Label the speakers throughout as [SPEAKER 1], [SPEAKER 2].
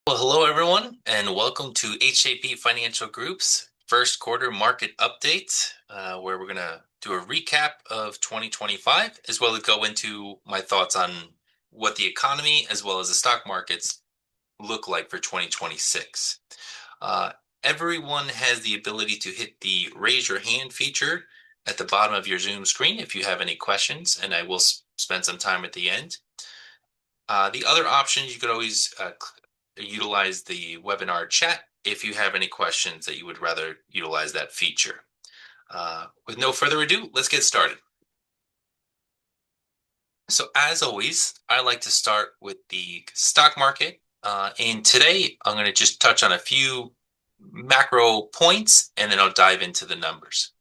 [SPEAKER 1] Well, hello everyone, and welcome to HAP Financial Group's first quarter market update, where we're going to do a recap of 2025, as well as go into my thoughts on what the economy as well as the stock markets look like for 2026. Uh, Everyone has the ability to hit the raise your hand feature at the bottom of your Zoom screen if you have any questions, and I will spend some time at the end. The other options, you could always utilize the webinar chat if you have any questions that you would rather utilize that feature. With no further ado, let's get started. So as always, I like to start with the stock market. And today I'm going to just touch on a few macro points and then I'll dive into the numbers.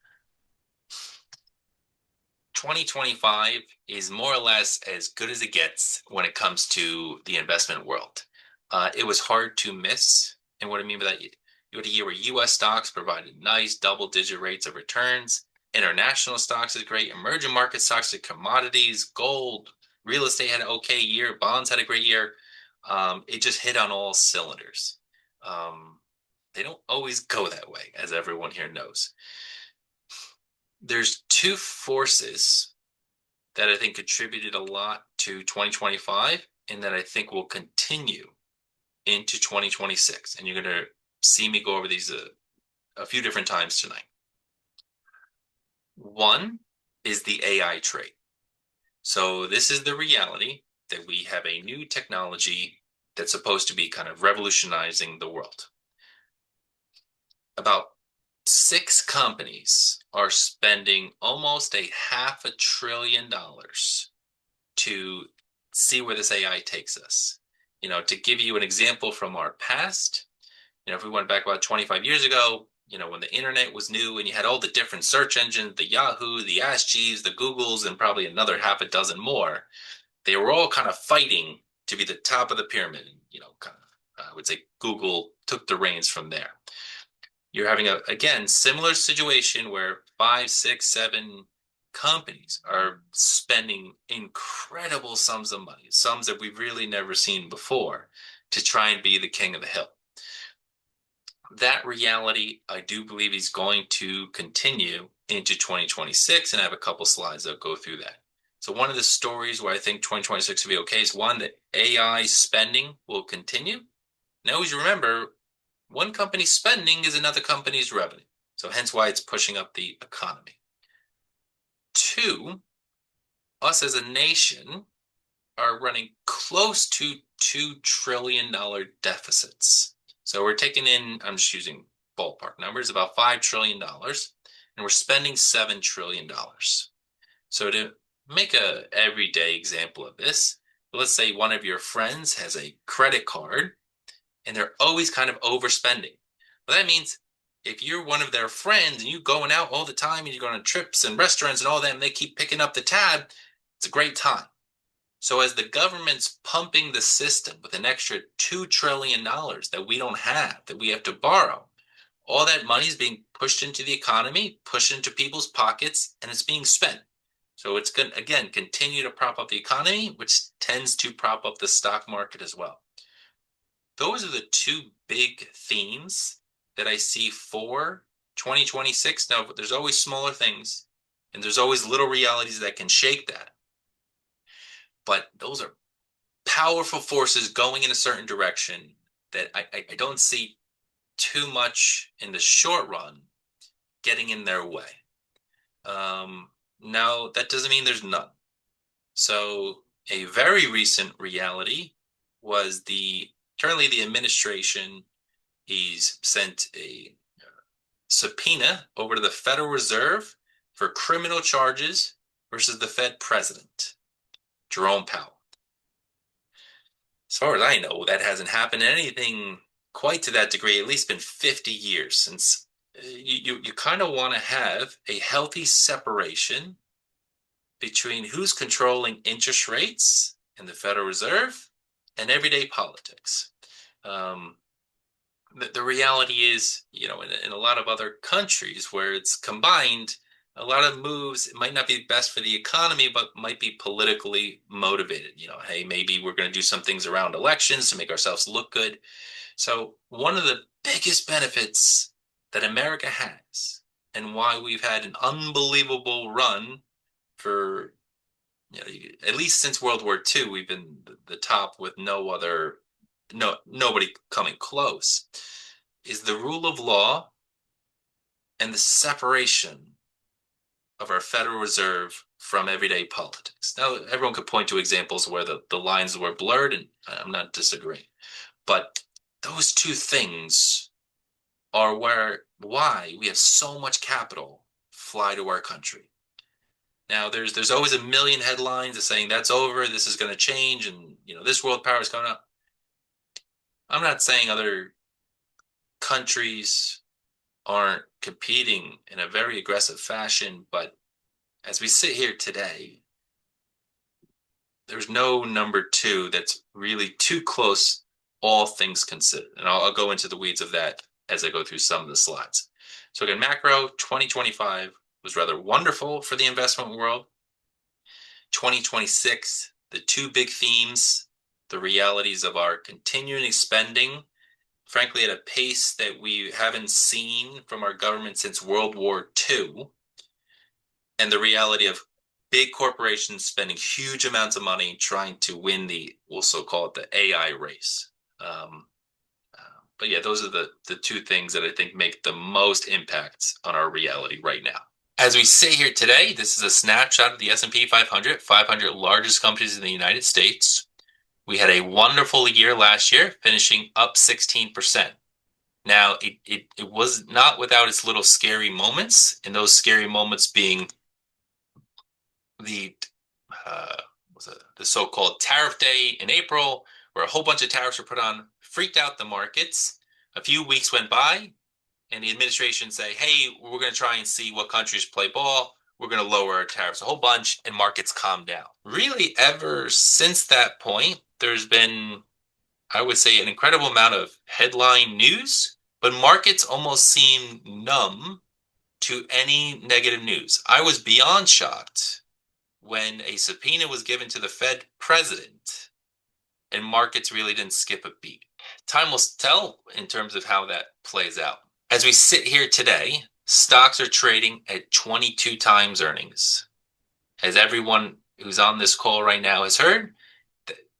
[SPEAKER 1] 2025 is more or less as good as it gets when it comes to the investment world. It was hard to miss. And what I mean by that, you had a year where US stocks provided nice double-digit rates of returns. International stocks is great. Emerging market stocks like commodities, gold, real estate had an okay year. Bonds had a great year. It just hit on all cylinders. Um, they don't always go that way, as everyone here knows. There's two forces that I think contributed a lot to 2025 and that I think will continue into 2026. And you're going to see me go over these a few different times tonight. One is the AI trade. So this is the reality that we have a new technology that's supposed to be kind of revolutionizing the world. About six companies are spending almost $500 billion to see where this AI takes us. To give you an example from our past, if we went back about 25 years ago, when the internet was new and you had all the different search engines, the Yahoo, the Ask Jeeves, the Googles, and probably another half a dozen more, they were all kind of fighting to be the top of the pyramid. I would say Google took the reins from there. You're having again, similar situation where five, six, seven companies are spending incredible sums of money, sums that we've really never seen before, to try and be the king of the hill. That reality, I do believe, is going to continue into 2026, and I have a couple slides that go through that. So one of the stories where I think 2026 will be okay is one, that AI spending will continue. Now, always remember, one company's spending is another company's revenue. So hence why it's pushing up the economy. Two, us as a nation are running close to $2 trillion deficits. So we're taking in, I'm just using ballpark numbers, about $5 trillion, and we're spending $7 trillion. So to make a everyday example of this, let's say one of your friends has a credit card and they're always kind of overspending. Well, that means if you're one of their friends and you're going out all the time and you're going on trips and restaurants and all that, and they keep picking up the tab, it's a great time. So as the government's pumping the system with an extra $2 trillion that we don't have, that we have to borrow, all that money is being pushed into the economy, pushed into people's pockets, and it's being spent. So it's going to, again, continue to prop up the economy, which tends to prop up the stock market as well. Those are the two big themes that I see for 2026. Now, there's always smaller things, and there's always little realities that can shake that. But those are powerful forces going in a certain direction that I don't see too much in the short run getting in their way. Now, that doesn't mean there's none. So a very recent reality was currently the administration, he's sent a subpoena over to the Federal Reserve for criminal charges versus the Fed president, Jerome Powell. As far as I know, that hasn't happened anything quite to that degree. At least been 50 years since. You kind of want to have a healthy separation between who's controlling interest rates in the Federal Reserve and everyday politics. The reality is, in a lot of other countries where it's combined, a lot of moves, it might not be best for the economy, but might be politically motivated. Hey, maybe we're going to do some things around elections to make ourselves look good. So, one of the biggest benefits that America has, and why we've had an unbelievable run for, at least since World War II, we've been the top with nobody coming close, is the rule of law and the separation of our Federal Reserve from everyday politics. Now, everyone could point to examples where the lines were blurred, and I'm not disagreeing. But those two things are why we have so much capital fly to our country. Now, there's always a million headlines saying that's over, this is going to change, and this world power is coming up. I'm not saying other countries aren't competing in a very aggressive fashion, but as we sit here today, there's no number two that's really too close, all things considered. And I'll go into the weeds of that as I go through some of the slides. So again, macro 2025 was rather wonderful for the investment world. 2026, the two big themes, the realities of our continuing spending, frankly, at a pace that we haven't seen from our government since World War II, and the reality of big corporations spending huge amounts of money trying to win we'll so call it the AI race. But yeah, those are the two things that I think make the most impact on our reality right now. As we sit here today, this is a snapshot of the S&P 500, 500 largest companies in the United States. We had a wonderful year last year, finishing up 16%. Now, it was not without its little scary moments, and those scary moments being the so-called tariff day in April, where a whole bunch of tariffs were put on, freaked out the markets. A few weeks went by, and the administration say, hey, we're going to try and see what countries play ball. We're going to lower our tariffs a whole bunch, and markets calm down. Really, ever since that point, there's been, I would say, an incredible amount of headline news, but markets almost seem numb to any negative news. I was beyond shocked when a subpoena was given to the Fed president and markets really didn't skip a beat. Time will tell in terms of how that plays out. As we sit here today, stocks are trading at 22 times earnings. As everyone who's on this call right now has heard,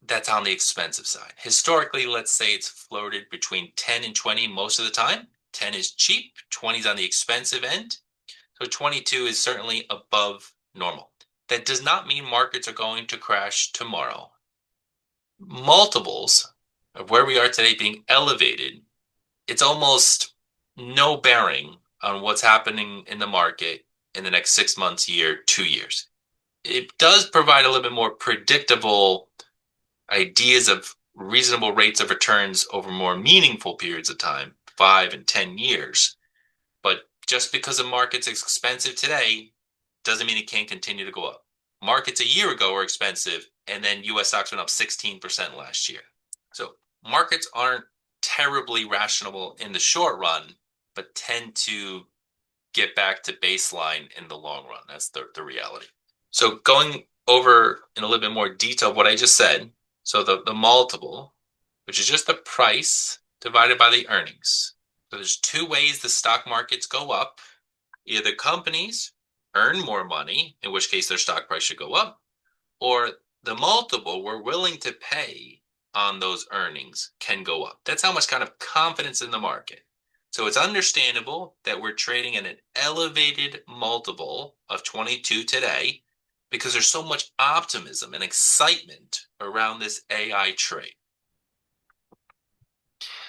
[SPEAKER 1] that's on the expensive side. Historically, let's say it's floated between 10 and 20 most of the time. 10 is cheap, 20 is on the expensive end. So 22 is certainly above normal. That does not mean markets are going to crash tomorrow. Multiples of where we are today being elevated, it's almost no bearing on what's happening in the market in the next 6 months, year, 2 years. It does provide a little bit more predictable ideas of reasonable rates of returns over more meaningful periods of time, 5 and 10 years. But just because the market's expensive today doesn't mean it can't continue to go up. Markets a year ago were expensive, and then US stocks went up 16% last year. So markets aren't terribly rational in the short run, but tend to get back to baseline in the long run. That's the reality. So going over in a little bit more detail what I just said, so the multiple, which is just the price divided by the earnings. So there's two ways the stock markets go up. Either companies earn more money, in which case their stock price should go up, or the multiple we're willing to pay on those earnings can go up. That's how much kind of confidence in the market. So it's understandable that we're trading at an elevated multiple of 22 today because there's so much optimism and excitement around this AI trade.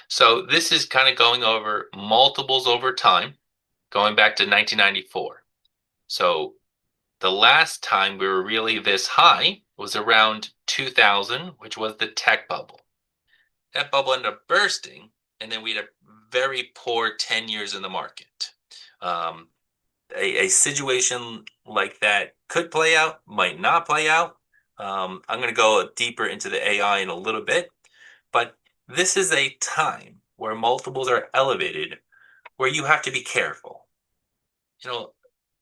[SPEAKER 1] So this is kind of going over multiples over time, going back to 1994. So the last time we were really this high was around 2000, which was the tech bubble. That bubble ended up bursting, and then we had a very poor 10 years in the market. A situation like that could play out, might not play out. I'm going to go deeper into the AI in a little bit, but this is a time where multiples are elevated, where you have to be careful.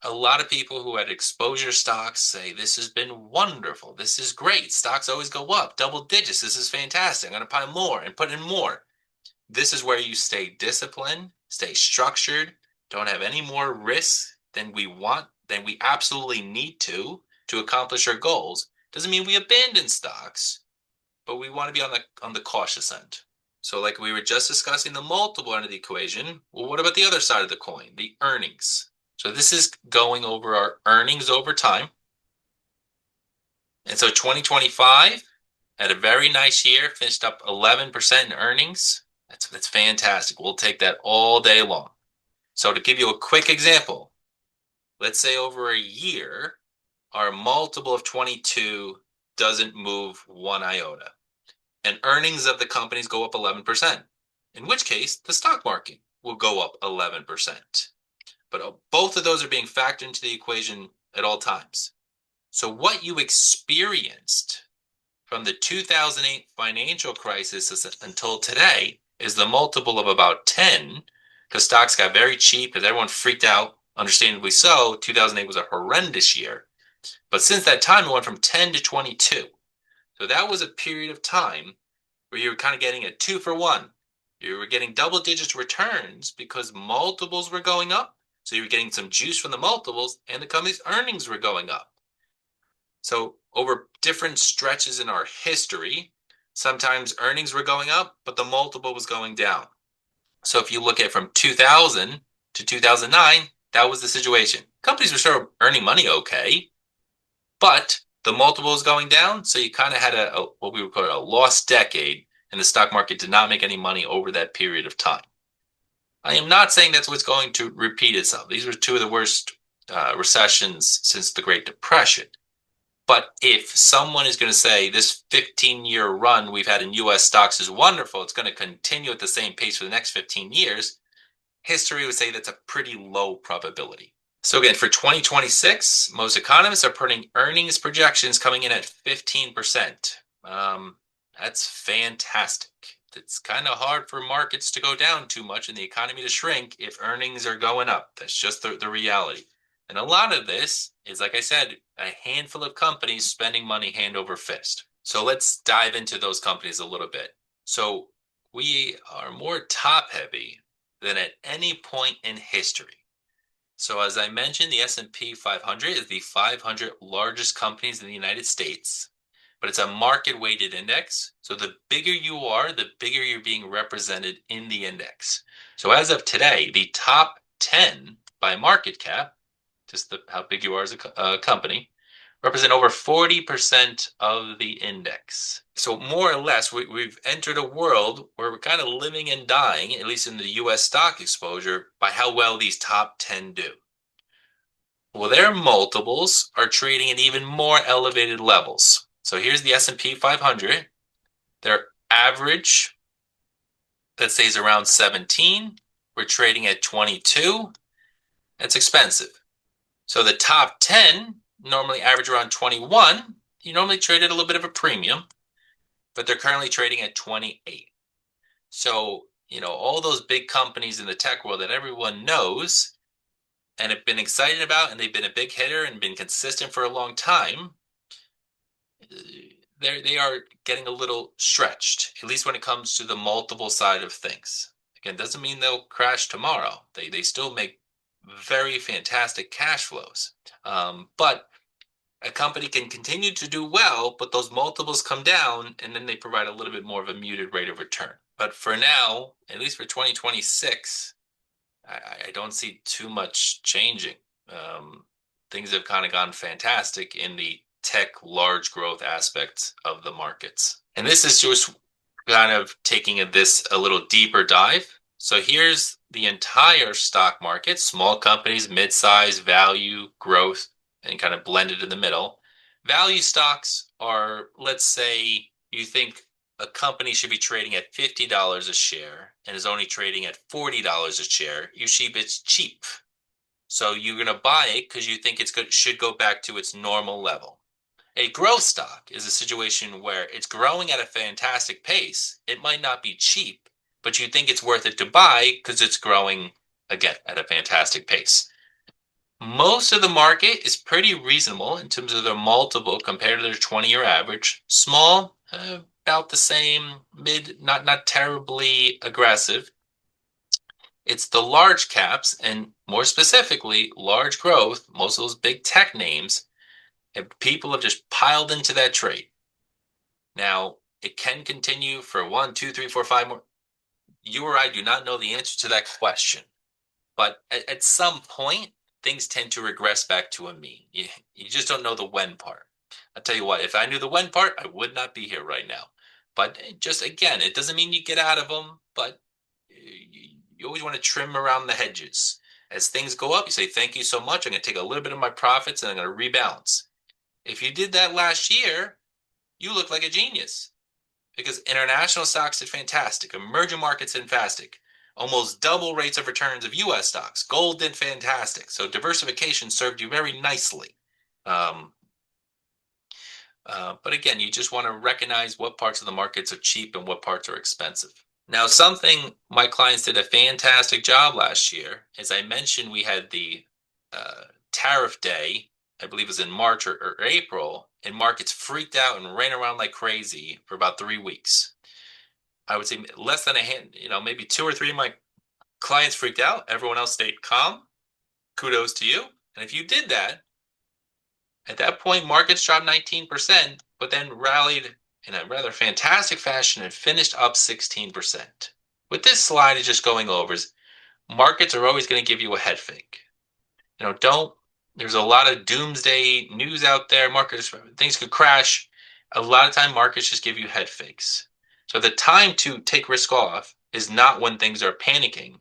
[SPEAKER 1] A lot of people who had exposure stocks say this has been wonderful. This is great. Stocks always go up, double digits. This is fantastic. I'm going to buy more and put in more. This is where you stay disciplined, stay structured, don't have any more risks than we want, than we absolutely need to accomplish our goals. Doesn't mean we abandon stocks, but we want to be on the cautious end. So like we were just discussing the multiple end of the equation, well, what about the other side of the coin, the earnings? So this is going over our earnings over time. And so 2025 had a very nice year, finished up 11% in earnings. That's fantastic. We'll take that all day long. So to give you a quick example, let's say over a year, our multiple of 22 doesn't move one iota, and earnings of the companies go up 11%, in which case the stock market will go up 11%. But both of those are being factored into the equation at all times. So what you experienced from the 2008 financial crisis until today is the multiple of about 10, because stocks got very cheap because everyone freaked out, understandably so. 2008 was a horrendous year. But since that time, it went from 10 to 22. So that was a period of time where you were kind of getting a 2-for-1. You were getting double digits returns because multiples were going up. So you were getting some juice from the multiples and the company's earnings were going up. So over different stretches in our history, sometimes earnings were going up, but the multiple was going down. So if you look at from 2000 to 2009, that was the situation. Companies were sort of earning money okay, but the multiple was going down. So you kind of had what we would call a lost decade, and the stock market did not make any money over that period of time. I am not saying that's what's going to repeat itself. These were two of the worst recessions since the Great Depression. But if someone is going to say this 15-year run we've had in U.S. stocks is wonderful, it's going to continue at the same pace for the next 15 years, history would say that's a pretty low probability. So again, for 2026, most economists are putting earnings projections coming in at 15%. That's fantastic. It's kind of hard for markets to go down too much and the economy to shrink if earnings are going up. That's just the reality. And a lot of this is, like I said, a handful of companies spending money hand over fist. So let's dive into those companies a little bit. So we are more top heavy than at any point in history. So as I mentioned, the S&P 500 is the 500 largest companies in the United States, but it's a market weighted index. So the bigger you are, the bigger you're being represented in the index. So as of today, the top 10 by market cap, just how big you are as a company, represent over 40% of the index. So more or less, we've entered a world where we're kind of living and dying, at least in the US stock exposure, by how well these top 10 do. Well, their multiples are trading at even more elevated levels. So here's the S&P 500. Their average, let's say, is around 17. We're trading at 22. That's expensive. So the top 10 normally average around 21. You normally trade at a little bit of a premium, but they're currently trading at 28. So, all those big companies in the tech world that everyone knows and have been excited about, and they've been a big hitter and been consistent for a long time, they are getting a little stretched, at least when it comes to the multiple side of things. Again, doesn't mean they'll crash tomorrow. They still make very fantastic cash flows. But a company can continue to do well, but those multiples come down and then they provide a little bit more of a muted rate of return. But for now, at least for 2026, I don't see too much changing. Things have kind of gone fantastic in the tech large growth aspects of the markets. And this is just kind of taking this a little deeper dive. So here's the entire stock market, small companies, mid-size, value, growth, and kind of blended in the middle. Value stocks are, let's say you think a company should be trading at $50 a share and is only trading at $40 a share. You see it's cheap. So you're going to buy it because you think should go back to its normal level. A growth stock is a situation where it's growing at a fantastic pace. It might not be cheap, but you think it's worth it to buy because it's growing, again, at a fantastic pace. Most of the market is pretty reasonable in terms of their multiple compared to their 20-year average. Small, about the same, mid, not terribly aggressive. It's the large caps, and more specifically, large growth, most of those big tech names, and people have just piled into that trade. Now, it can continue for 1, 2, 3, 4, 5 more. You or I do not know the answer to that question. But at some point, things tend to regress back to a mean. You just don't know the when part. I'll tell you what, if I knew the when part, I would not be here right now. But just again, it doesn't mean you get out of them, but you always want to trim around the hedges. As things go up, you say, thank you so much. I'm going to take a little bit of my profits and I'm going to rebalance. If you did that last year, you look like a genius because international stocks did fantastic. Emerging markets did fantastic. Almost double rates of returns of US stocks. Gold did fantastic. So diversification served you very nicely. Um, but again, you just want to recognize what parts of the markets are cheap and what parts are expensive. Now, something my clients did a fantastic job last year. As I mentioned, we had the tariff day, I believe it was in March or April, and markets freaked out and ran around like crazy for about 3 weeks. I would say less than a hand, maybe two or three of my clients freaked out. Everyone else stayed calm. Kudos to you. And if you did that, at that point, markets dropped 19%, but then rallied in a rather fantastic fashion and finished up 16%. What this slide is just going over is markets are always going to give you a head fake. There's a lot of doomsday news out there. Markets, things could crash. A lot of time, markets just give you head fakes. So the time to take risk off is not when things are panicking.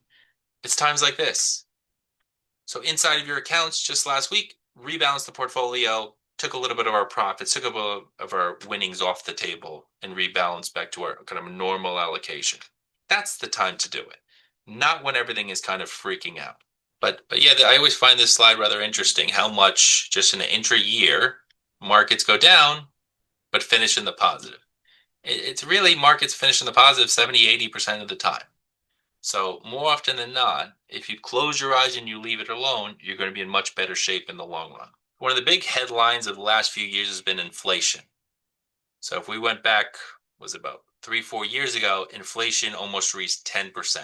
[SPEAKER 1] It's times like this. So inside of your accounts, just last week, rebalanced the portfolio, took a little bit of our profits, took a bit of our winnings off the table, and rebalanced back to our kind of normal allocation. That's the time to do it, not when everything is kind of freaking out. But yeah, I always find this slide rather interesting. How much just in an intra-year markets go down, but finish in the positive. It's really markets finish in the positive 70, 80% of the time. So more often than not, if you close your eyes and you leave it alone, you're going to be in much better shape in the long run. One of the big headlines of the last few years has been inflation. So if we went back, was about 3, 4 years ago, inflation almost reached 10%.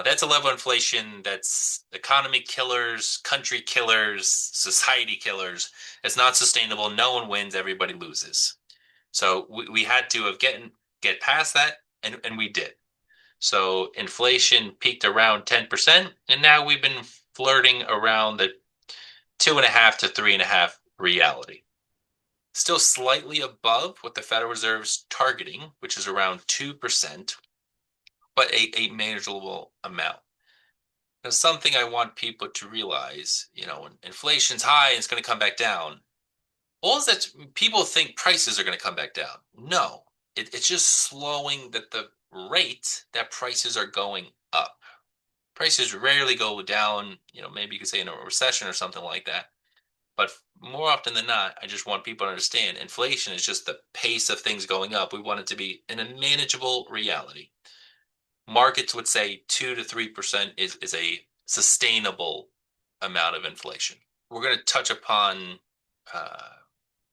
[SPEAKER 1] That's a level of inflation that's economy killers, country killers, society killers. It's not sustainable. No one wins. Everybody loses. So we had to get past that, and we did. So inflation peaked around 10%, and now we've been flirting around the 2.5 to 3.5 reality. Still slightly above what the Federal Reserve's targeting, which is around 2%, but a manageable amount. Now, something I want people to realize, when inflation's high and it's going to come back down, all that people think prices are going to come back down. No, it's just slowing the rate that prices are going up. Prices rarely go down, maybe you could say in a recession or something like that. But more often than not, I just want people to understand inflation is just the pace of things going up. We want it to be in a manageable reality. Markets would say 2 to 3% is a sustainable amount of inflation. We're going to touch upon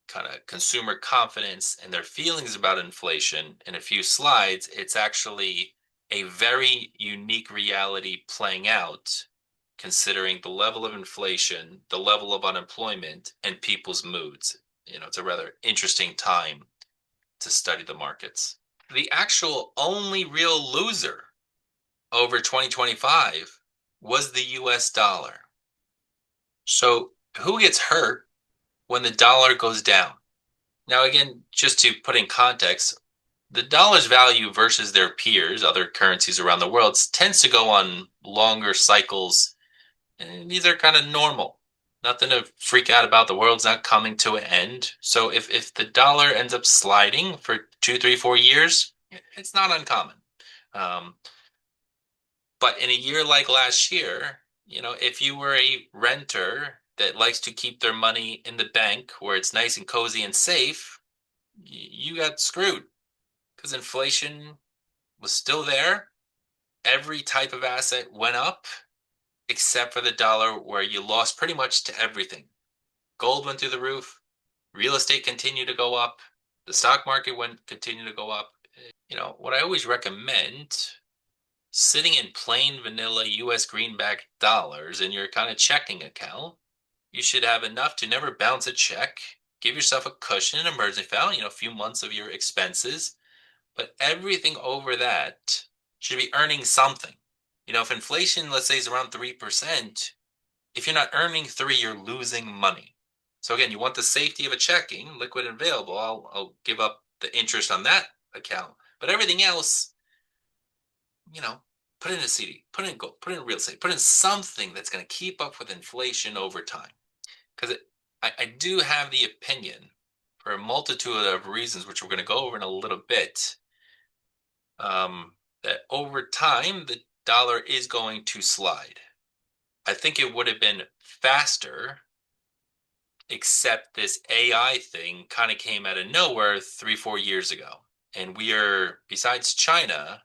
[SPEAKER 1] kind of consumer confidence and their feelings about inflation in a few slides. It's actually a very unique reality playing out considering the level of inflation, the level of unemployment, and people's moods. It's a rather interesting time to study the markets. The actual only real loser over 2025 was the US dollar. So, who gets hurt when the dollar goes down? Now, again, just to put in context, the dollar's value versus their peers, other currencies around the world, tends to go on longer cycles. And these are kind of normal. Nothing to freak out about. The world's not coming to an end. So if the dollar ends up sliding for 2, 3, 4 years, it's not uncommon. But in a year like last year, if you were a renter that likes to keep their money in the bank where it's nice and cozy and safe, you got screwed because inflation was still there. Every type of asset went up, except for the dollar, where you lost pretty much to everything. Gold went through the roof, real estate continued to go up, the stock market continued to go up. What I always recommend, sitting in plain vanilla US greenback dollars in your kind of checking account, you should have enough to never bounce a check. Give yourself a cushion, an emergency fund, a few months of your expenses. But everything over that should be earning something. If inflation, let's say, is around 3%, if you're not earning 3, you're losing money. So again, you want the safety of a checking, liquid and available. I'll give up the interest on that account. But everything else, put in a CD, put in gold, put in real estate, put in something that's going to keep up with inflation over time. Because I do have the opinion, for a multitude of reasons, which we're going to go over in a little bit, that over time, the dollar is going to slide. I think it would have been faster, except this AI thing kind of came out of nowhere 3-4 years ago. And we are, besides China,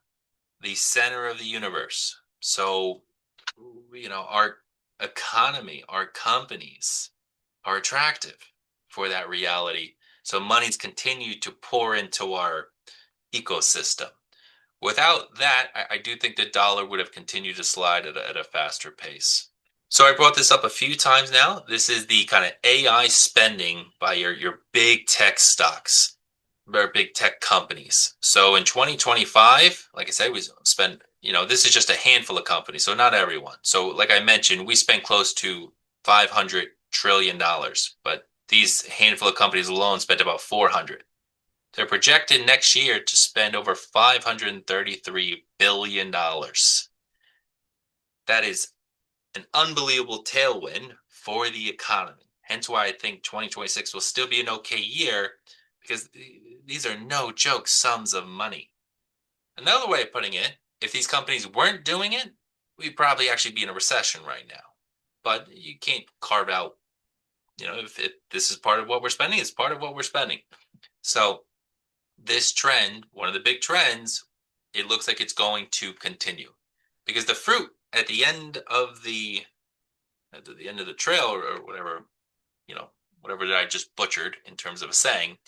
[SPEAKER 1] the center of the universe. So, our economy, our companies are attractive for that reality. So money's continued to pour into our ecosystem. Without that, I do think the dollar would have continued to slide at a faster pace. So I brought this up a few times now. This is the kind of AI spending by your big tech stocks, or big tech companies. So in 2025, like I said, we spent, this is just a handful of companies, so not everyone. So like I mentioned, we spent close to $500 trillion, but these handful of companies alone spent about 400. They're projected next year to spend over $533 billion. That is an unbelievable tailwind for the economy. Hence why I think 2026 will still be an okay year, because these are no joke sums of money. Another way of putting it, if these companies weren't doing it, we'd probably actually be in a recession right now. But you can't carve out, if this is part of what we're spending, it's part of what we're spending. So this trend, one of the big trends, it looks like it's going to continue, because the fruit at the end of the trail, or whatever, whatever that I just butchered in terms of a saying,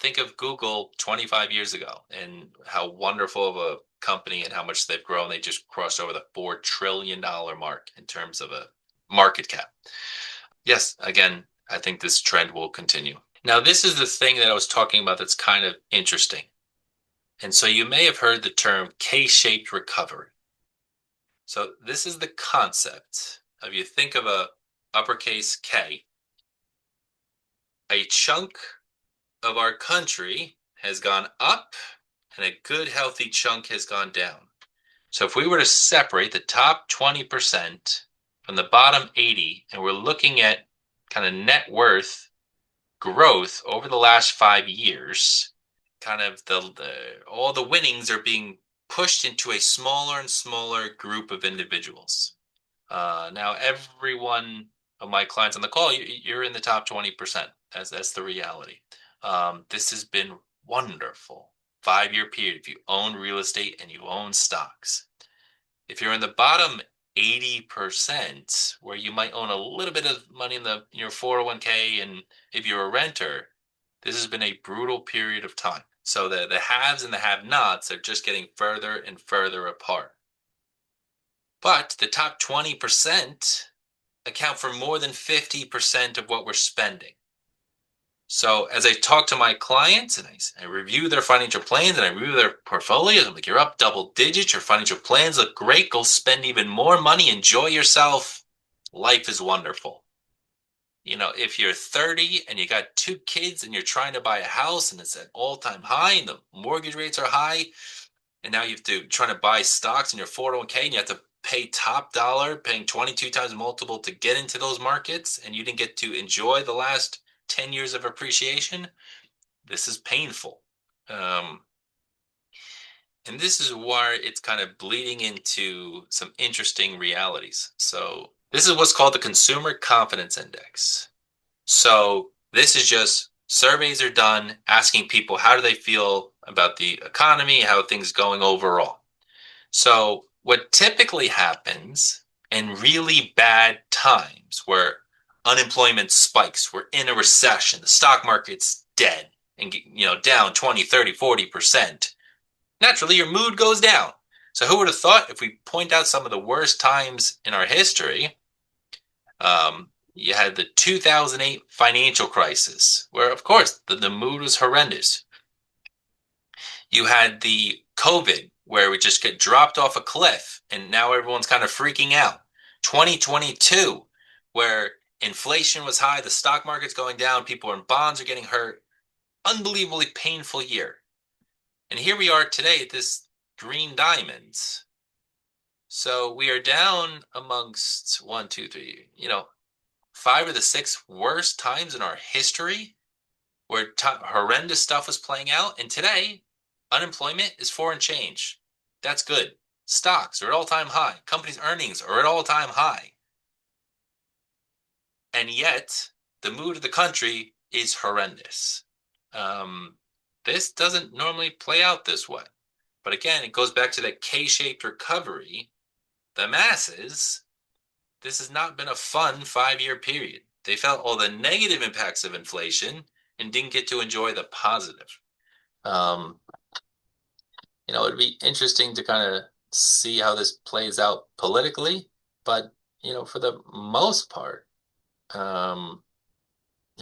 [SPEAKER 1] think of Google 25 years ago and how wonderful of a company and how much they've grown. They just crossed over the $4 trillion mark in terms of a market cap. Yes, again, I think this trend will continue. Now, this is the thing that I was talking about that's kind of interesting. And so you may have heard the term K-shaped recovery. So this is the concept of, you think of a uppercase K, a chunk of our country has gone up and a good healthy chunk has gone down. So if we were to separate the top 20% from the bottom 80, and we're looking at kind of net worth growth over the last 5 years, kind of all the winnings are being pushed into a smaller and smaller group of individuals. Now, every one of my clients on the call, you're in the top 20%. That's the reality. This has been wonderful. 5-year period. If you own real estate and you own stocks, if you're in the bottom 80%, where you might own a little bit of money in your 401k, and if you're a renter, this has been a brutal period of time. So the haves and the have-nots are just getting further and further apart. But the top 20% account for more than 50% of what we're spending. So as I talk to my clients and I review their financial plans and I review their portfolios, I'm like, you're up double digits, your financial plans look great, go spend even more money, enjoy yourself. Life is wonderful. If you're 30 and you got 2 kids and you're trying to buy a house and it's at all-time high and the mortgage rates are high, and now you have to try to buy stocks in your 401k and you have to pay top dollar, paying 22 times multiple to get into those markets, and you didn't get to enjoy the last 10 years of appreciation, this is painful. And this is why it's kind of bleeding into some interesting realities. So this is what's called the Consumer Confidence Index. So this is just surveys are done asking people how do they feel about the economy, how things going overall. So what typically happens and really bad times where unemployment spikes, we're in a recession, the stock market's dead and down 20, 30, 40%, naturally your mood goes down. So who would have thought if we point out some of the worst times in our history, you had the 2008 financial crisis, where of course the mood was horrendous. You had the COVID, where we just get dropped off a cliff, and now everyone's kind of freaking out. 2022, where inflation was high, the stock market's going down, people in bonds are getting hurt. Unbelievably painful year. And here we are today at this green diamonds. So we are down amongst one, two, three, 5 of the 6 worst times in our history where horrendous stuff was playing out. And today, unemployment is 4 and change. That's good. Stocks are at all-time high. Companies' earnings are at all-time high. And yet, the mood of the country is horrendous. This doesn't normally play out this way. But again, it goes back to that K-shaped recovery. The masses, this has not been a fun 5-year period. They felt all the negative impacts of inflation and didn't get to enjoy the positive. It'd be interesting to kind of see how this plays out politically, but for the most part, you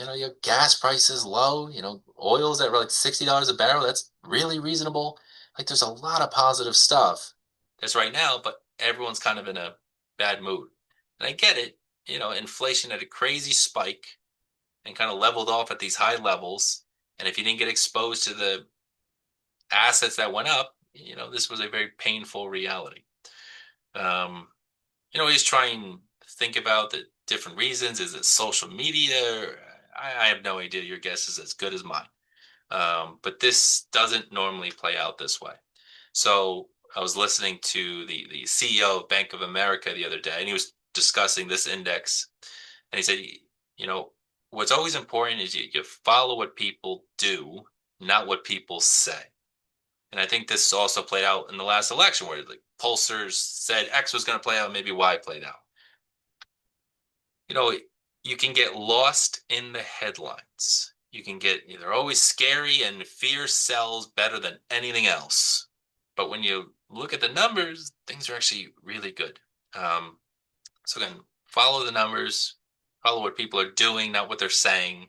[SPEAKER 1] have gas prices low, oil's at like $60 a barrel. That's really reasonable. Like there's a lot of positive stuff that's right now, but everyone's kind of in a bad mood. And I get it, inflation had a crazy spike and kind of leveled off at these high levels. And if you didn't get exposed to the assets that went up, this was a very painful reality. He's trying to think about the different reasons. Is it social media? I have no idea. Your guess is as good as mine. But this doesn't normally play out this way. So I was listening to the CEO of Bank of America the other day, and he was discussing this index. And he said, what's always important is you follow what people do, not what people say. And I think this also played out in the last election where the pollsters said X was going to play out, maybe Y played out. You can get lost in the headlines. They're always scary and fear sells better than anything else. But when you look at the numbers, things are actually really good. So again, follow the numbers, follow what people are doing, not what they're saying.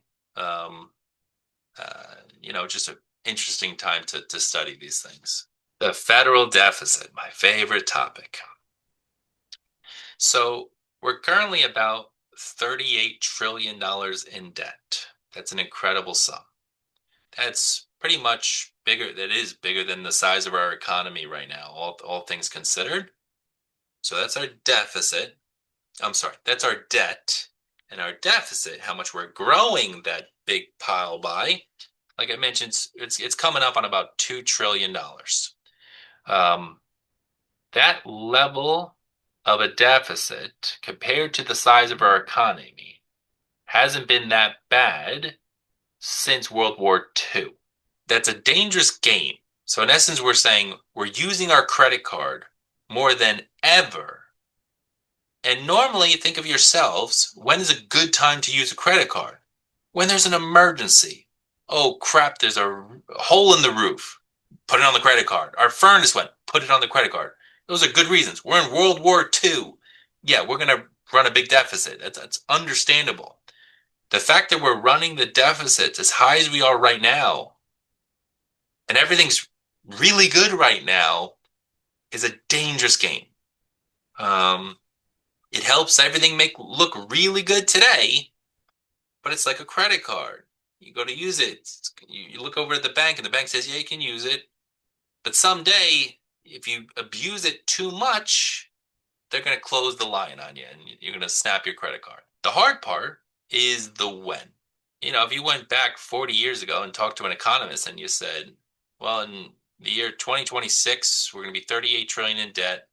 [SPEAKER 1] Just an interesting time to study these things. The federal deficit, my favorite topic. So we're currently about $38 trillion in debt. That's an incredible sum. That's pretty much bigger. That is bigger than the size of our economy right now, all things considered. So that's our deficit. I'm sorry, that's our debt. And our deficit, how much we're growing that big pile by, like I mentioned, it's coming up on about $2 trillion. That level of a deficit compared to the size of our economy hasn't been that bad since World War II. That's a dangerous game. So in essence, we're saying we're using our credit card more than ever. And normally, think of yourselves, when is a good time to use a credit card? When there's an emergency. Oh crap, there's a hole in the roof. Put it on the credit card. Our furnace went. Put it on the credit card. Those are good reasons. We're in World War II. Yeah, we're going to run a big deficit. That's understandable. The fact that we're running the deficits as high as we are right now, and everything's really good right now, is a dangerous game. It helps everything look really good today, but it's like a credit card. You go to use it, you look over at the bank, and the bank says, yeah, you can use it. But someday, if you abuse it too much, they're going to close the line on you, and you're going to snap your credit card. The hard part is the when. If you went back 40 years ago and talked to an economist and you said, well, in the year 2026, we're going to be 38 trillion in debt.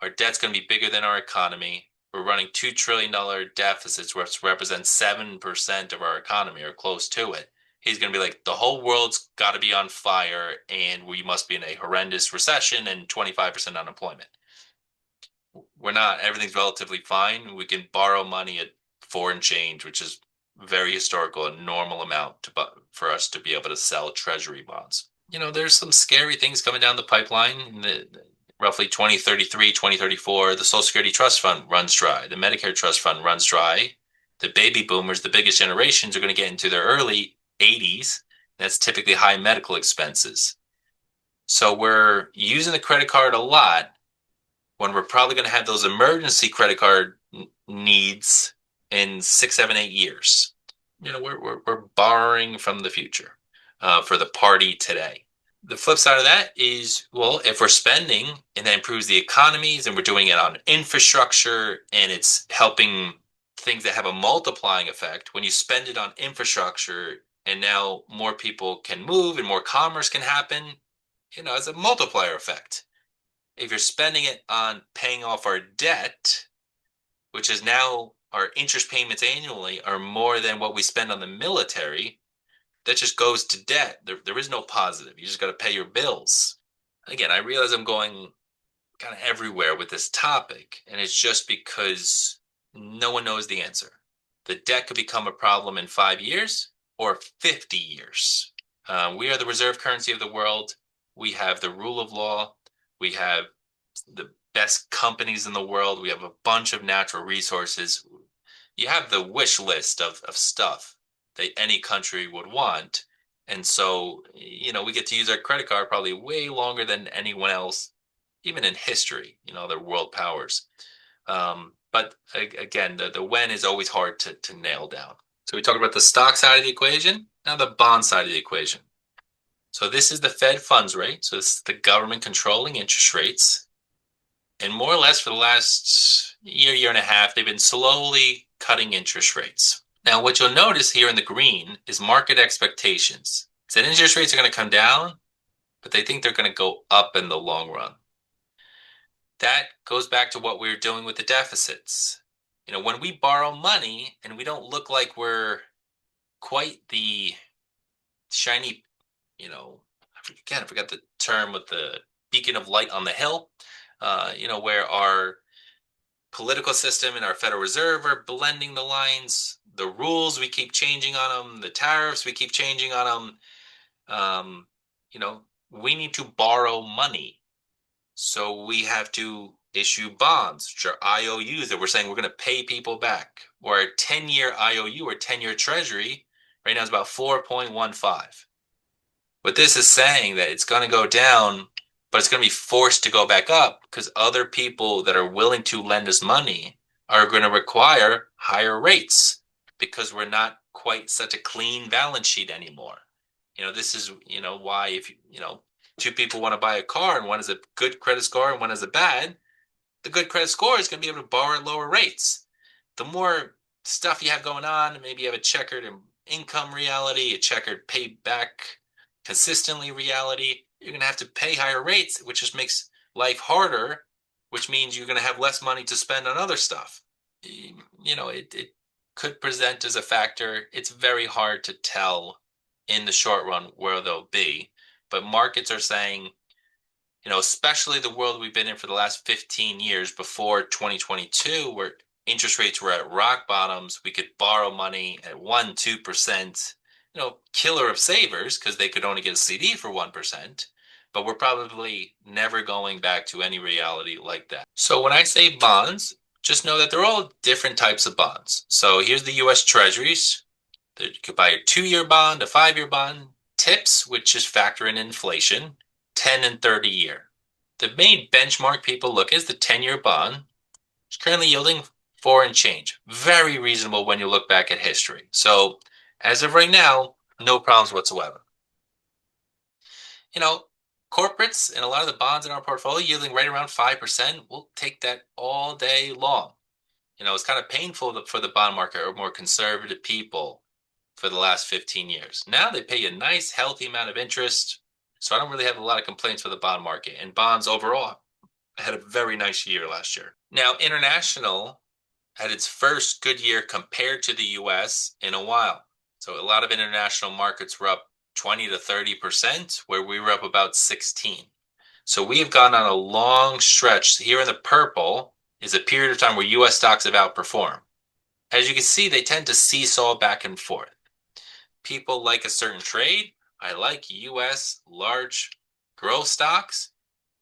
[SPEAKER 1] Our debt's going to be bigger than our economy. We're running $2 trillion deficits, which represents 7% of our economy or close to it. He's going to be like, the whole world's got to be on fire and we must be in a horrendous recession and 25% unemployment. we're not, everything's relatively fine. We can borrow money at foreign change, which is very historical, a normal amount for us to be able to sell treasury bonds. There's some scary things coming down the pipeline. In the roughly 2033, 2034, the Social Security Trust Fund runs dry. The Medicare Trust Fund runs dry. The baby boomers, the biggest generations, are going to get into their early 80s. That's typically high medical expenses. So we're using the credit card a lot when we're probably going to have those emergency credit card needs in 6, 7, 8 years. We're borrowing from the future for the party today. The flip side of that is, well, if we're spending and that improves the economies and we're doing it on infrastructure and it's helping things that have a multiplying effect, when you spend it on infrastructure and now more people can move and more commerce can happen, it's a multiplier effect. If you're spending it on paying off our debt, which is now our interest payments annually are more than what we spend on the military, that just goes to debt. There is no positive. You just got to pay your bills. Again, I realize I'm going kind of everywhere with this topic, and it's just because no one knows the answer. The debt could become a problem in 5 years or 50 years. We are the reserve currency of the world. We have the rule of law. We have the best companies in the world. We have a bunch of natural resources. You have the wish list of stuff that any country would want. And so, we get to use our credit card probably way longer than anyone else, even in history, their world powers. But again, the when is always hard to nail down. So we talked about the stock side of the equation, now the bond side of the equation. So this is the Fed funds rate. So this is the government controlling interest rates. And more or less for the last year and a half, they've been slowly cutting interest rates. Now, what you'll notice here in the green is market expectations. It's that interest rates are going to come down, but they think they're going to go up in the long run. That goes back to what we were doing with the deficits. When we borrow money and we don't look like we're quite the shiny, again, I forgot the term with the beacon of light on the hill, where our political system and our Federal Reserve are blending the lines, the rules we keep changing on them, the tariffs we keep changing on them. We need to borrow money. So we have to issue bonds, which are IOUs that we're saying we're going to pay people back. Or a 10-year IOU or 10-year treasury right now is about 4.15. What this is saying that it's going to go down, but it's going to be forced to go back up because other people that are willing to lend us money are going to require higher rates because we're not quite such a clean balance sheet anymore. This is, why if, two people want to buy a car and one has a good credit score and one has a bad, the good credit score is going to be able to borrow at lower rates. The more stuff you have going on, maybe you have a checkered income reality, a checkered pay back consistently reality, you're going to have to pay higher rates, which just makes life harder, which means you're going to have less money to spend on other stuff. It could present as a factor. It's very hard to tell in the short run where they'll be. But markets are saying, especially the world we've been in for the last 15 years before 2022, where interest rates were at rock bottoms, we could borrow money at 1%, 2%, killer of savers because they could only get a CD for 1%. But we're probably never going back to any reality like that. So when I say bonds, just know that they're all different types of bonds. So here's the US Treasuries. You could buy a 2-year bond, a 5-year bond, TIPS, which is factor in inflation, 10 and 30 year. The main benchmark people look at is the 10-year bond, which is currently yielding 4 and change. Very reasonable when you look back at history. So as of right now, no problems whatsoever. Corporates and a lot of the bonds in our portfolio yielding right around 5%, we'll take that all day long. It's kind of painful for the bond market or more conservative people for the last 15 years. Now they pay a nice, healthy amount of interest. So I don't really have a lot of complaints for the bond market. And bonds overall had a very nice year last year. Now, international had its first good year compared to the US in a while. So a lot of international markets were up 20 to 30%, where we were up about 16. So we have gone on a long stretch here in the purple is a period of time where US stocks have outperformed. As you can see, they tend to seesaw back and forth. People like a certain trade. I like US large growth stocks,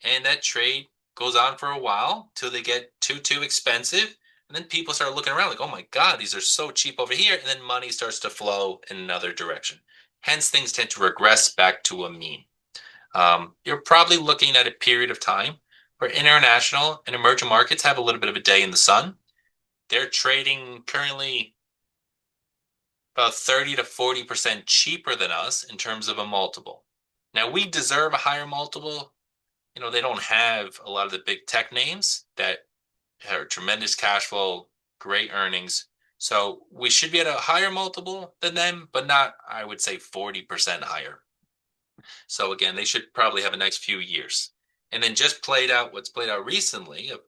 [SPEAKER 1] and that trade goes on for a while till they get too expensive. And then people start looking around like, oh my God, these are so cheap over here. And then money starts to flow in another direction. Hence, things tend to regress back to a mean. You're probably looking at a period of time where international and emerging markets have a little bit of a day in the sun. They're trading currently about 30 to 40% cheaper than us in terms of a multiple. Now, we deserve a higher multiple. They don't have a lot of the big tech names that have tremendous cash flow, great earnings. So we should be at a higher multiple than them, but not, I would say, 40% higher. So again, they should probably have a next few years. And then just played out what's played out recently of,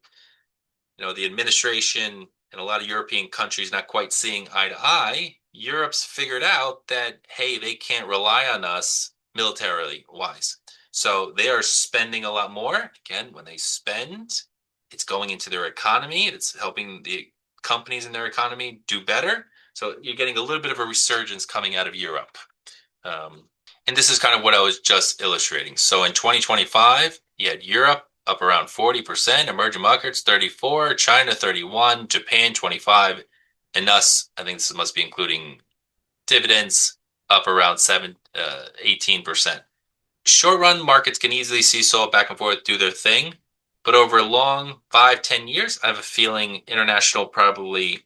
[SPEAKER 1] the administration and a lot of European countries not quite seeing eye to eye. Europe's figured out that, hey, they can't rely on us militarily wise. So they are spending a lot more. Again, when they spend, it's going into their economy. It's helping the companies in their economy do better. So you're getting a little bit of a resurgence coming out of Europe. And this is kind of what I was just illustrating. So in 2025, you had Europe up around 40%, emerging markets 34, China 31, Japan 25, and us, I think this must be including dividends, up around 18%. Short run markets can easily seesaw back and forth, do their thing, but over a long 5-10 years, I have a feeling international probably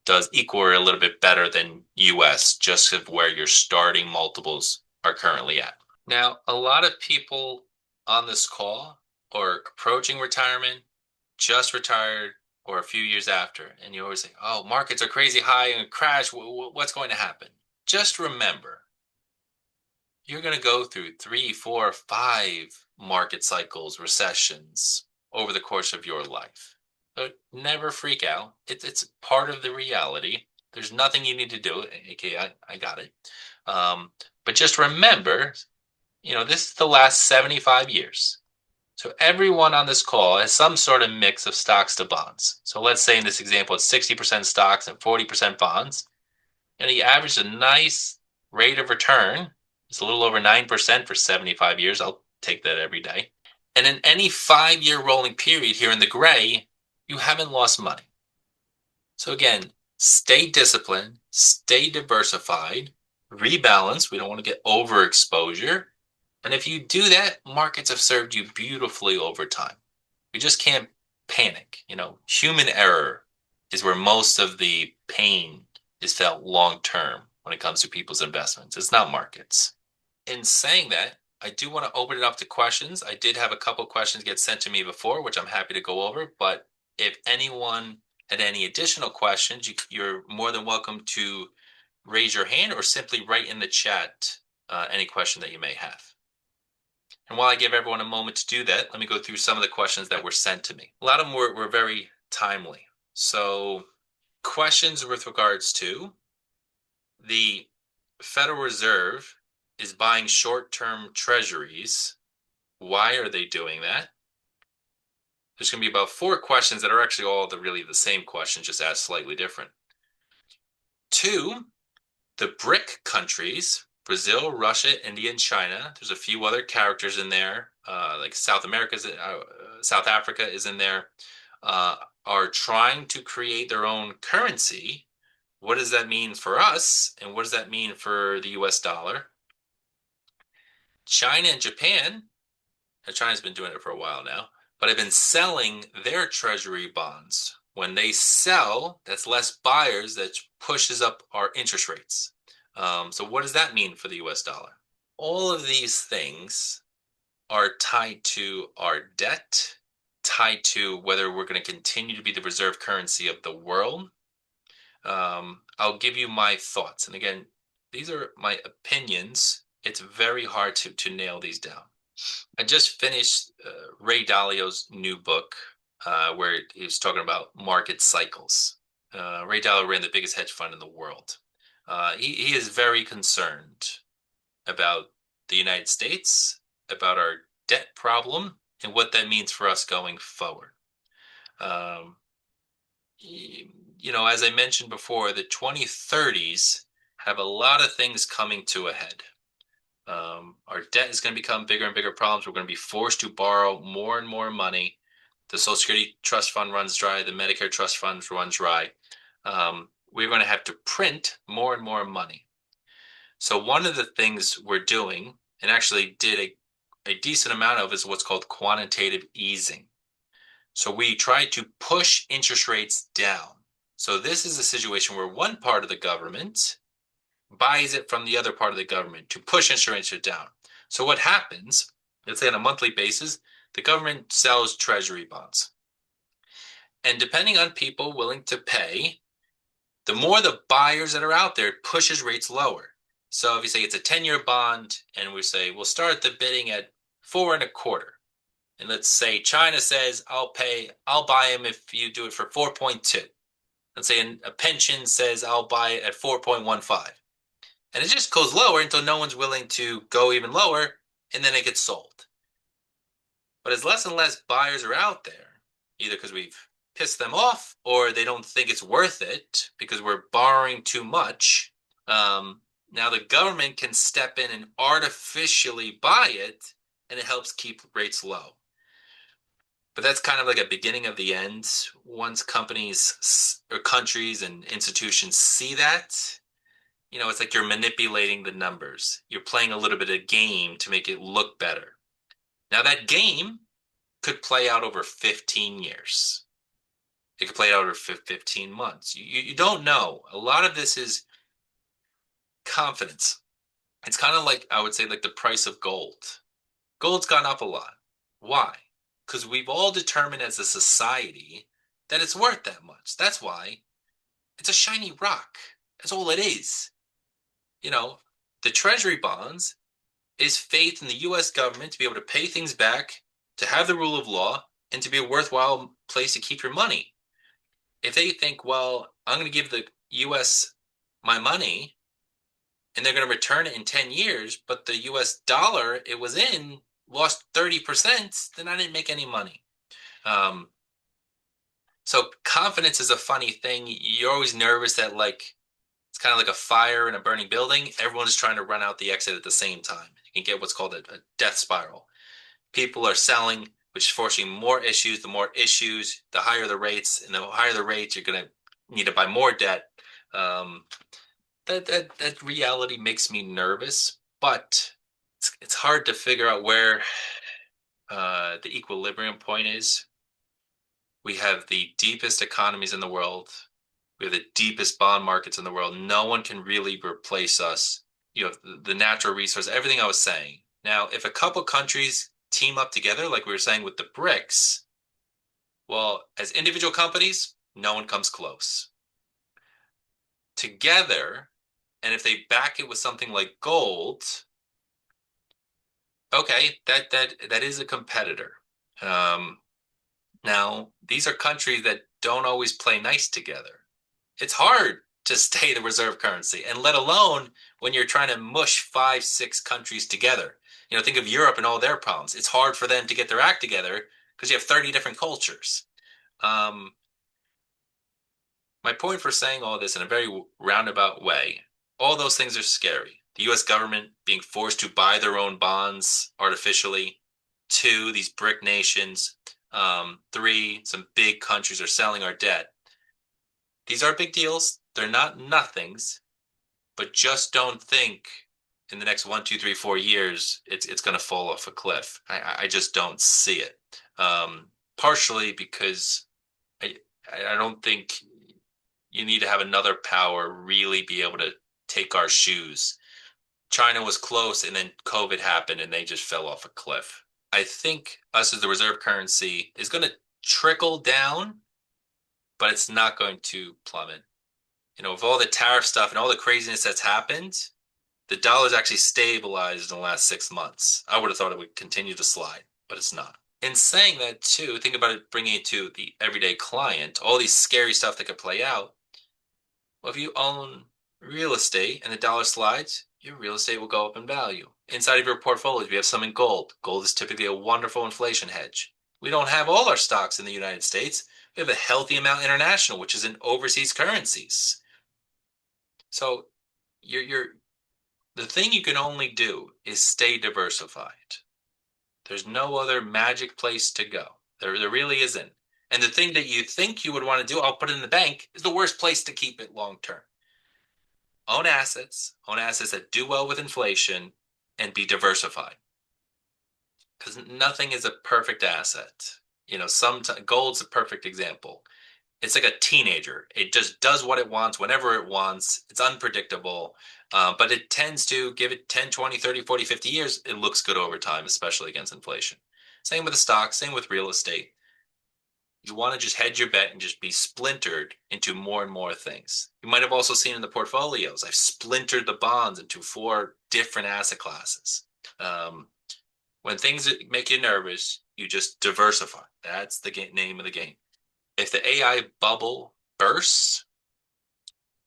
[SPEAKER 1] does equal or a little bit better than US, just of where your starting multiples are currently at. Now, a lot of people on this call are approaching retirement, just retired, or a few years after, and you always say, oh, markets are crazy high and crash. What's going to happen? Just remember, you're going to go through 3, 4, 5 market cycles, recessions over the course of your life. But never freak out. It's part of the reality. There's nothing you need to do. Okay, I got it. But just remember, this is the last 75 years. So everyone on this call has some sort of mix of stocks to bonds. So let's say in this example, it's 60% stocks and 40% bonds. And he averaged a nice rate of return. It's a little over 9% for 75 years. I'll take that every day. And in any 5-year rolling period here in the gray, you haven't lost money. So again, stay disciplined, stay diversified, rebalance. We don't want to get overexposure. And if you do that, markets have served you beautifully over time. You just can't panic. Human error is where most of the pain is felt long term when it comes to people's investments. It's not markets. In saying that, I do want to open it up to questions. I did have a couple questions get sent to me before, which I'm happy to go over. But if anyone had any additional questions, you're more than welcome to raise your hand or simply write in the chat any question that you may have. And while I give everyone a moment to do that, let me go through some of the questions that were sent to me. A lot of them were very timely. So questions with regards to the Federal Reserve is buying short-term treasuries. Why are they doing that? There's going to be about 4 questions that are actually all really the same question, just asked slightly different. 2, the BRIC countries, Brazil, Russia, India, and China. There's a few other characters in there, like South Africa is in there, are trying to create their own currency. What does that mean for us? And what does that mean for the US dollar? China and Japan, China's been doing it for a while now, but have been selling their treasury bonds. When they sell, that's less buyers, that pushes up our interest rates. So what does that mean for the US dollar? All of these things are tied to our debt, tied to whether we're going to continue to be the reserve currency of the world. I'll give you my thoughts. And again, these are my opinions. It's very hard to nail these down. I just finished Ray Dalio's new book where he was talking about market cycles. Ray Dalio ran the biggest hedge fund in the world. He is very concerned about the United States, about our debt problem, and what that means for us going forward. as I mentioned before, the 2030s have a lot of things coming to a head. Our debt is going to become bigger and bigger problems. We're going to be forced to borrow more and more money. The Social Security Trust Fund runs dry. The Medicare Trust Fund runs dry. We're going to have to print more and more money. So one of the things we're doing, and actually did a decent amount of, is what's called quantitative easing. So we try to push interest rates down. So this is a situation where one part of the government buys it from the other part of the government to push interest rates down. So what happens, let's say on a monthly basis, the government sells treasury bonds. And depending on people willing to pay, the more the buyers that are out there, it pushes rates lower. So if you say it's a 10-year bond and we say we'll start the bidding at 4.25, and let's say China says I'll buy him if you do it for 4.2. Let's say a pension says I'll buy it at 4.15. And it just goes lower until no one's willing to go even lower, and then it gets sold. But as less and less buyers are out there, either because we've pissed them off or they don't think it's worth it because we're borrowing too much, now the government can step in and artificially buy it, and it helps keep rates low. But that's kind of like a beginning of the end. Once companies or countries and institutions see that, it's like you're manipulating the numbers. You're playing a little bit of game to make it look better. Now, that game could play out over 15 years. It could play out over 15 months. You don't know. A lot of this is confidence. It's kind of like, I would say, like the price of gold. Gold's gone up a lot. Why? Because we've all determined as a society that it's worth that much. That's why it's a shiny rock. That's all it is. The treasury bonds is faith in the US government to be able to pay things back, to have the rule of law, and to be a worthwhile place to keep your money. If they think, well, I'm going to give the US my money and they're going to return it in 10 years, but the US dollar it was in lost 30%, then I didn't make any money. So confidence is a funny thing. You're always nervous that it's kind of like a fire in a burning building. Everyone's trying to run out the exit at the same time. You can get what's called a death spiral. People are selling, which is forcing more issues. The more issues, the higher the rates, and the higher the rates, you're going to need to buy more debt. That reality makes me nervous, but it's hard to figure out where the equilibrium point is. We have the deepest economies in the world. We have the deepest bond markets in the world. No one can really replace us. The natural resource, everything I was saying. Now, if a couple countries team up together, like we were saying with the BRICS, well, as individual companies, no one comes close. Together, and if they back it with something like gold, okay, that is a competitor. Now, these are countries that don't always play nice together. It's hard to stay the reserve currency, and let alone when you're trying to mush 5, 6 countries together. Think of Europe and all their problems. It's hard for them to get their act together because you have 30 different cultures. My point for saying all this in a very roundabout way, all those things are scary. The US government being forced to buy their own bonds artificially. 2, these BRIC nations. 3, some big countries are selling our debt. These are big deals. They're not nothings, but just don't think in the next 1, 2, 3, 4 years it's going to fall off a cliff. I just don't see it. Partially because I don't think you need to have another power really be able to take our shoes. China was close, and then COVID happened, and they just fell off a cliff. I think us as the reserve currency is going to trickle down, but it's not going to plummet. With all the tariff stuff and all the craziness that's happened, the dollar's actually stabilized in the last 6 months. I would have thought it would continue to slide, but it's not. In saying that too, think about it, bringing it to the everyday client, all these scary stuff that could play out. Well, if you own real estate and the dollar slides, your real estate will go up in value. Inside of your portfolio, if you have some in gold, gold is typically a wonderful inflation hedge. We don't have all our stocks in the United States. We have a healthy amount international, which is in overseas currencies. So you're the thing you can only do is stay diversified. There's no other magic place to go. There really isn't. And the thing that you think you would want to do, I'll put it in the bank, is the worst place to keep it long term. Own assets that do well with inflation, and be diversified. Because nothing is a perfect asset. Gold's a perfect example. It's like a teenager. It just does what it wants whenever it wants. It's unpredictable, but it tends to give it 10, 20, 30, 40, 50 years. It looks good over time, especially against inflation. Same with the stock, same with real estate. You want to just hedge your bet and just be splintered into more and more things. You might have also seen in the portfolios, I've splintered the bonds into 4 different asset classes. Um, when things make you nervous, you just diversify. That's the name of the game. If the AI bubble bursts,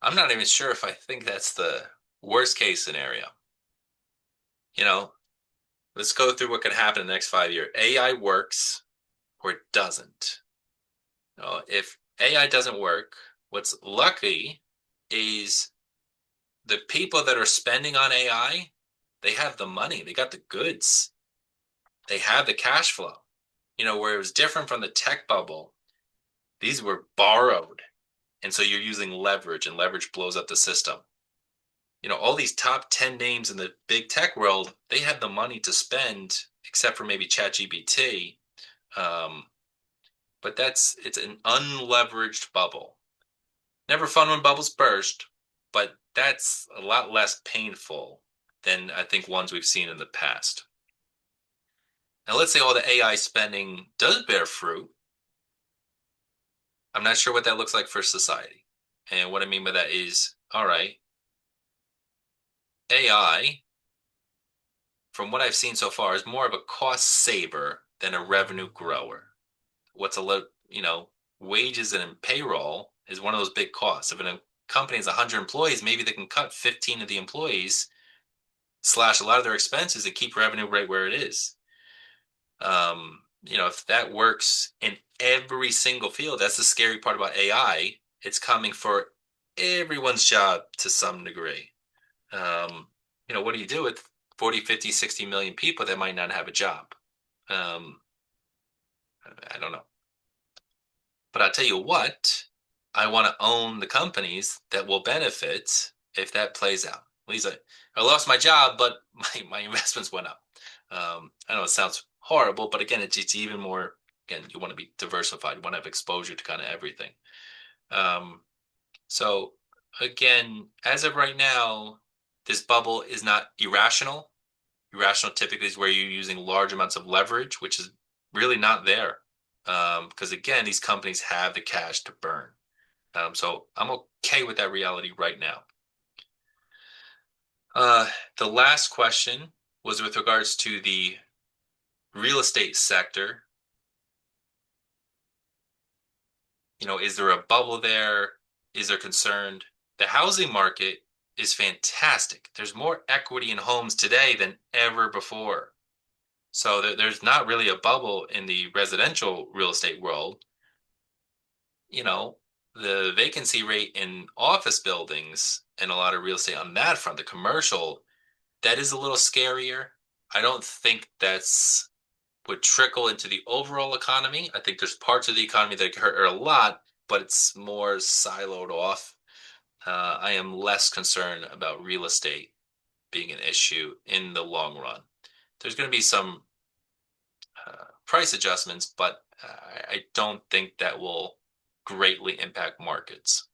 [SPEAKER 1] I'm not even sure if I think that's the worst case scenario. You know, let's go through what could happen in the next 5 years. AI works or it doesn't. If AI doesn't work, what's lucky is the people that are spending on AI, they have the money, they got the goods, they have the cash flow. Where it was different from the tech bubble, these were borrowed. And so you're using leverage, and leverage blows up the system. All these top 10 names in the big tech world, they have the money to spend, except for maybe ChatGPT. But it's an unleveraged bubble. Never fun when bubbles burst, but that's a lot less painful than I think ones we've seen in the past. Now, let's say all the AI spending does bear fruit. I'm not sure what that looks like for society. And what I mean by that is, all right, AI, from what I've seen so far, is more of a cost saver than a revenue grower. What's a little, wages and payroll is one of those big costs. If a company has 100 employees, maybe they can cut 15 of the employees, slash a lot of their expenses, and keep revenue right where it is. If that works in every single field, that's the scary part about AI. It's coming for everyone's job to some degree. What do you do with 40, 50, 60 million people that might not have a job? I don't know. But I'll tell you what, I want to own the companies that will benefit if that plays out. Lisa, I lost my job, but my investments went up. I know it sounds horrible, but again, it's even more, again, you want to be diversified. You want to have exposure to kind of everything. So again, as of right now, this bubble is not irrational. Irrational typically is where you're using large amounts of leverage, which is really not there. Because again, these companies have the cash to burn. So I'm okay with that reality right now. The last question was with regards to the real estate sector. Is there a bubble there? Is there concern? The housing market is fantastic. There's more equity in homes today than ever before. So there's not really a bubble in the residential real estate world. The vacancy rate in office buildings and a lot of real estate on that front, the commercial, that is a little scarier. I don't think that's would trickle into the overall economy. I think there's parts of the economy that hurt a lot, but it's more siloed off. I am less concerned about real estate being an issue in the long run. There's going to be some price adjustments, but I don't think that will greatly impact markets.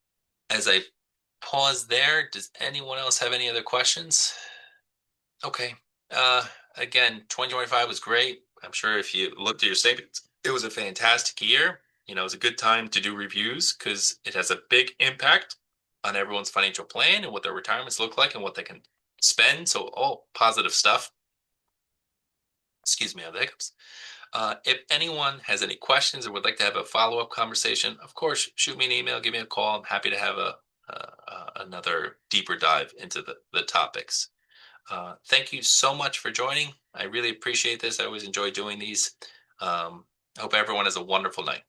[SPEAKER 1] As I pause there, does anyone else have any other questions? Okay. Again, 2025 was great. I'm sure if you looked at your statements, it was a fantastic year. It was a good time to do reviews because it has a big impact on everyone's financial plan and what their retirements look like and what they can spend. So all positive stuff. Excuse me, I have the hiccups. If anyone has any questions or would like to have a follow-up conversation, of course, shoot me an email, give me a call. I'm happy to have another deeper dive into the topics. Thank you so much for joining. I really appreciate this. I always enjoy doing these. Hope everyone has a wonderful night.